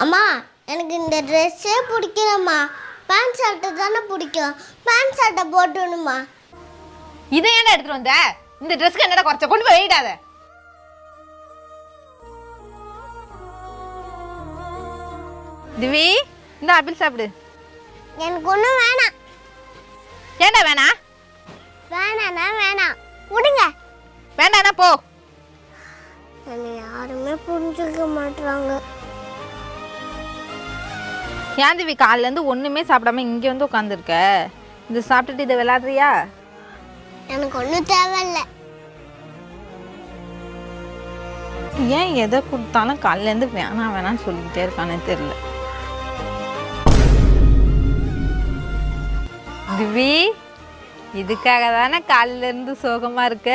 அம்மா எனக்கு இந்த ட்ரெஸ்ஸே பிடிக்கலம்மா. பேண்ட் ஷர்ட்டு தானே பிடிக்கும். பேண்ட் ஷர்ட்டை போட்டுணுமா? இதை ஏன்டா எடுத்துட்டு வந்த? இந்த ட்ரெஸ்க்கு என்னடா குறைச்ச? கொண்டு போய் வெயிடாத. திவி, இந்த ஆப்பிள் சாப்பிடு. எனக்கு ஒன்றும் வேணாம். ஏன்டா வேணா? வேணாண்ணா வேணாம், விடுங்க. வேண்டாண்ணா போ. என்னை யாருமே புரிஞ்சுக்க மாட்டாங்க. ஏன் திவி காலிலேருந்து ஒன்றுமே சாப்பிடாம இங்கே வந்து உட்காந்துருக்க? இது சாப்பிட்டுட்டு இதை விளையாடுறியா? எனக்கு ஒன்றும் தேவையில்லை. ஏன் எதை கொடுத்தாலும் காலிலேருந்து வேணாம் வேணான்னு சொல்லிக்கிட்டே இருக்கானே தெரியல. திவி, இதுக்காக தானே காலிலேருந்து சோகமாக இருக்க?